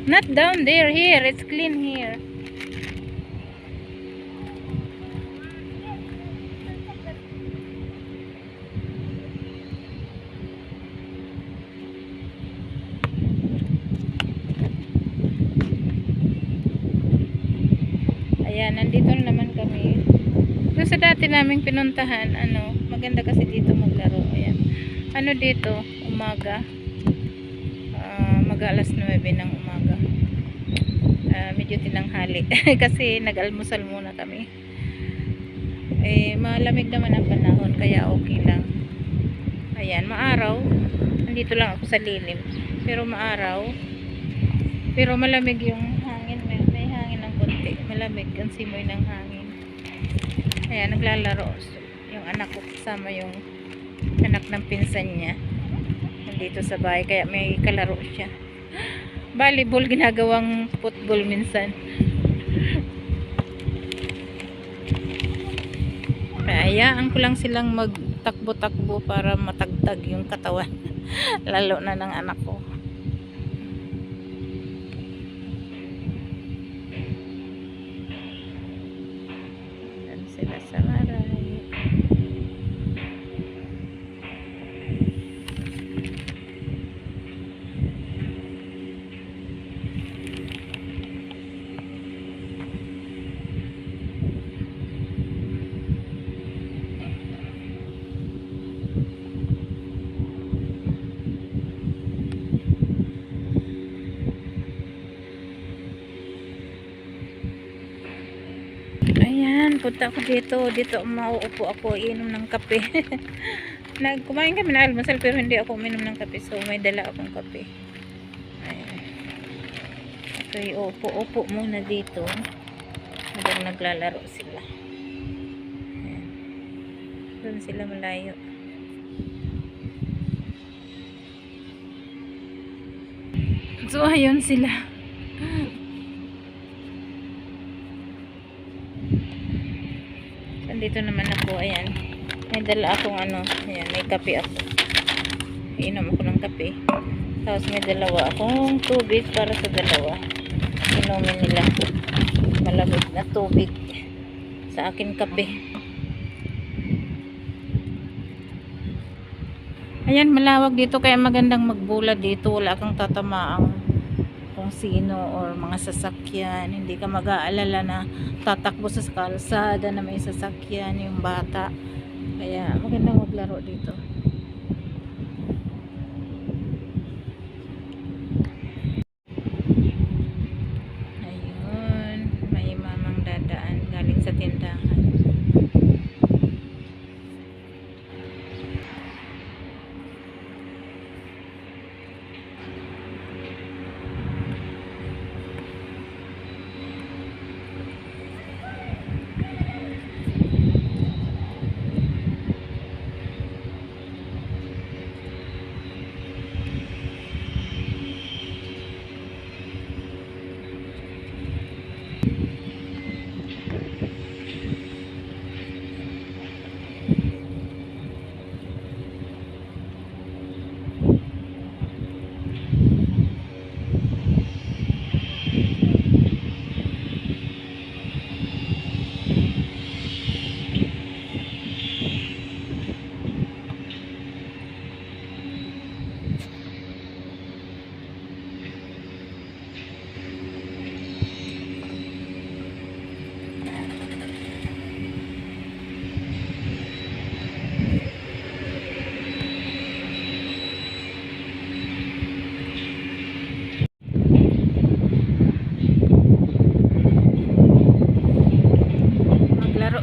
Not down there, here. It's clean here. Ayan, nandito na naman kami. Doon sa dati naming pinuntahan, ano, maganda kasi dito maglaro. Ayan. Ano dito, umaga. Mag alas 9 ng umaga. Medyo tinanghali. Kasi nag-almusal muna kami. Malamig naman ang panahon, kaya okay lang. Ayan, maaraw. Nandito lang ako sa lilim. Pero maaraw. Pero malamig yung hangin. May hangin ng konti. Malamig ang simoy ng hangin. Ayan, naglalaro. Yung anak ko kasama yung anak ng pinsan niya. Nandito sa bahay. Kaya may kalaro siya. Volleyball, ginagawang football minsan. Hayaan ko lang silang magtakbo-takbo para matagtag yung katawan. Lalo na ng anak ko. Yan sila sa maray. Ayan, punta ako dito. Dito mauupo ako, iinom ng kape. Kumain kami na almusal pero hindi ako uminom ng kape. So may dala akong kape. Ayan. Okay, upo muna dito. Habang naglalaro sila. Ayan. Doon sila malayo. So ayun sila. Dito naman ako, ayan. May dala akong ano, ayan, may kape ako. Iinom ako ng kape. Tapos may dalawa akong tubig para sa dalawa. Inumin nila. Malamig na tubig. Sa akin kape. Ayan, malawag dito kaya magandang magbula dito. Wala kang tatamaang kung sino or mga sasakyan. Hindi ka mag-aalala na tatakbo sa kalsada na may sasakyan yung bata. Kaya magandang maglaro dito. Ayun, may mamang dadaan galing sa tindahan.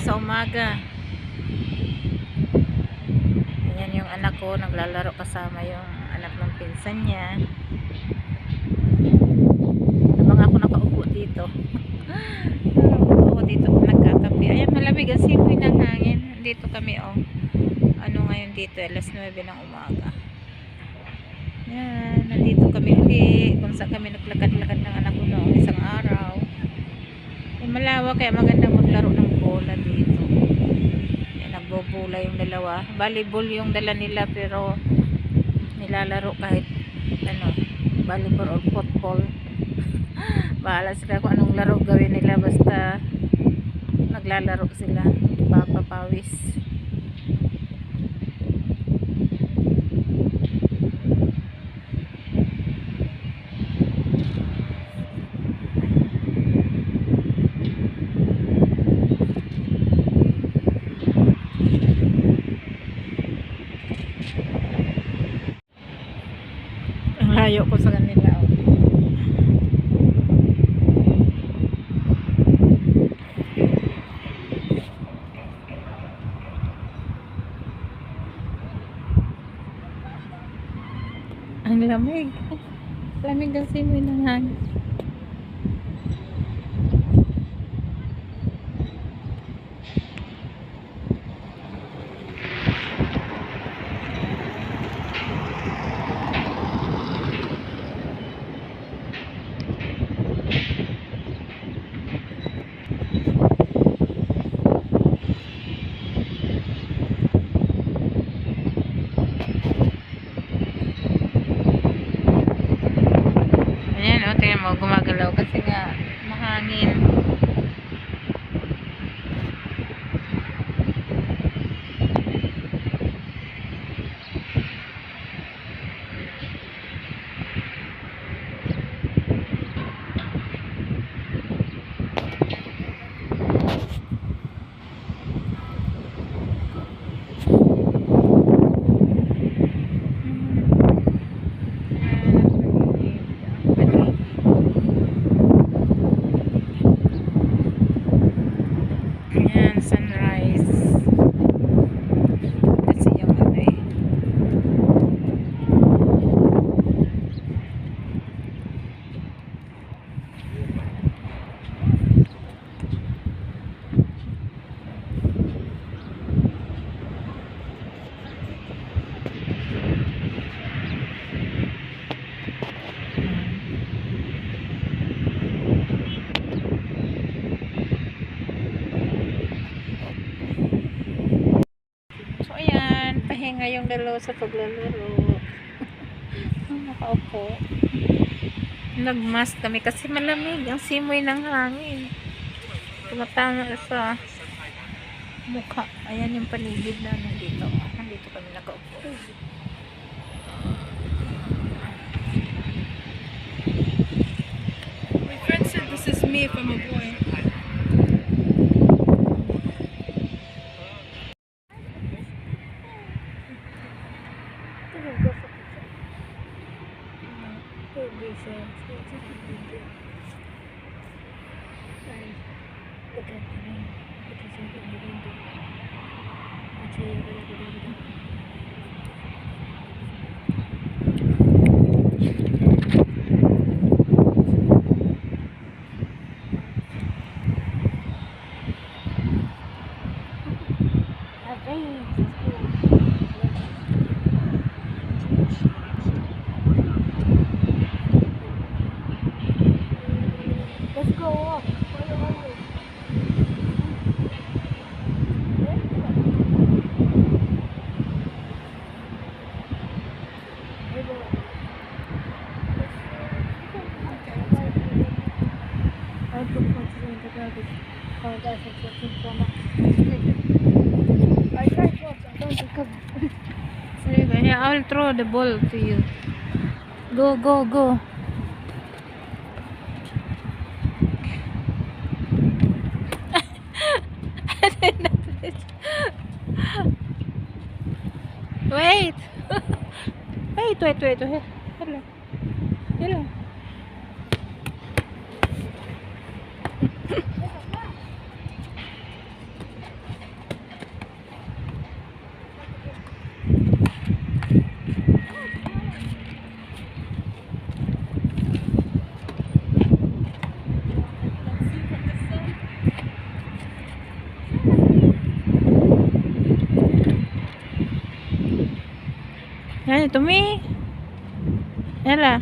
Sa umaga. Ayan yung anak ko naglalaro kasama yung anak ng pinsan niya. Habang ako nakaupo dito. Nakaupo dito nagkakape. Ayan, malamig ang simoy ng hangin. Dito kami ano ngayon dito, alas 9 ng umaga. Ayan, nandito kami uli kung saan kami naglakad-lakad ng anak ko noong isang araw. Malawak kaya magandang maglaro ng bola dito. Ayan, nagbobola yung dalawa. Volleyball yung dala nila pero nilalaro kahit ano, volleyball or football. Bahala sila kung anong laro gawin nila, basta naglalaro sila, papapawis. Ang layo ko sa kanila. Oh. Ang lamig. Lamig ang simoy ng hangin. Ayan, o, tingnan mo, gumagalaw kasi nga mahangin. Ayan, sunrise. Kasi yung ano eh. So ayan, pahinga yung dalawa sa paglalaro. Nakaupo. Nagmask kami kasi malamig ang simoy ng hangin. Tumatama sa mukha. Ayan yung paligid na nandito. Nandito kami nakaupo. My friend said this is me if I'm a boy. Let's go up. Where are you? I'll throw the ball to you. Go, go, go. Wait. Wait. Hello. Hello. Yan, ito me. Yala.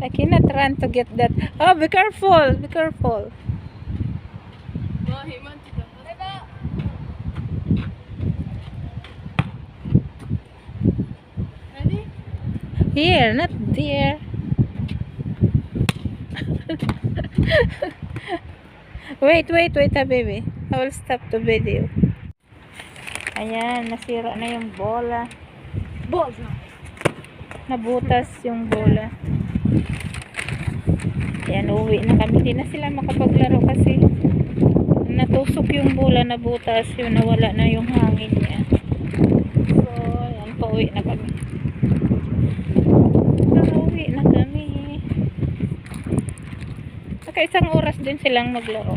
I cannot run to get that. Oh, be careful. Be careful. Here, not there. Wait, baby. I will stop the video. Ayan, nasira na yung bola. Balls. Nabutas yung bola. Ayan, uwi na kami. Hindi na sila makapaglaro kasi natusok yung bola, nabutas yun, nawala na yung hangin niya. So, ayan, pauwi na kami. Pauwi na kami. Saka isang oras din silang maglaro.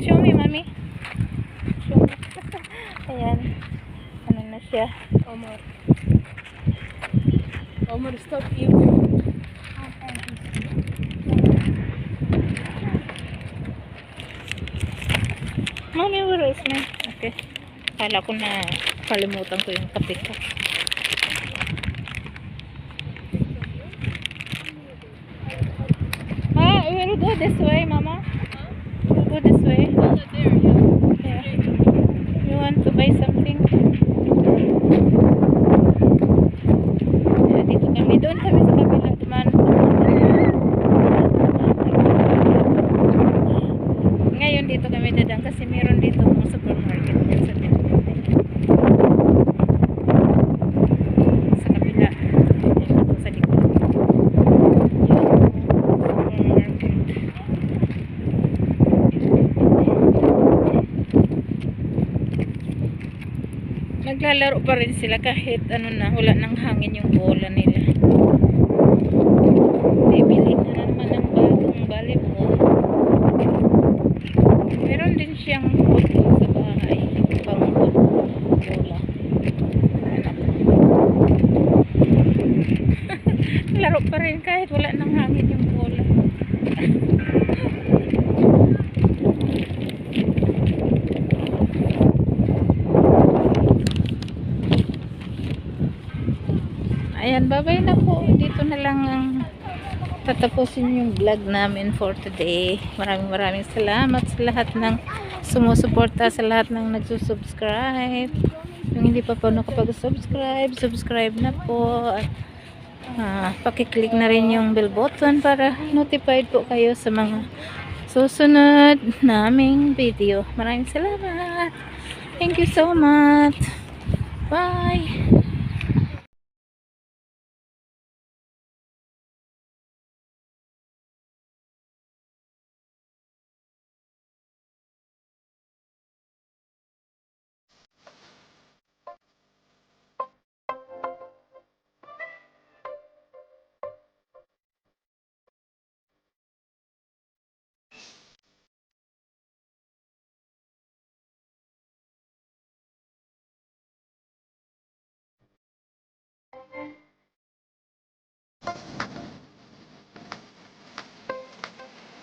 Show me, mami. Show me. Ayan. Ano na siya? Omar. Omar, stop eating. Mami, where is my? Okay. Kala ko na kalimutan ko yung kape ko. We'll go this way, Mama. We'll go this way. Yeah. You want to buy something? Yeah, dito kami. Doon kami sa kabila. Dumaan. Ngayon dito kami dadang kasi meron dito mga supermarket dyan sa Pilipinas. Sa kabila. Dito sa likod. Naglalaro pa rin sila kahit ano na, wala nang hangin yung bola nila. Bibili na naman ng bagong volleyball. Meron din siyang football sa bahay. Ibang bola. Laro pa rin kahit wala nang hangin yung bola. Ayan, bye-bye na po. Dito na lang ang tatapusin yung vlog namin for today. Maraming salamat sa lahat ng sumusuporta, sa lahat ng nagsusubscribe. Yung hindi pa po nakapag-subscribe, subscribe na po. At pakiclick na rin yung bell button para notified po kayo sa mga susunod naming video. Maraming salamat. Thank you so much. Bye.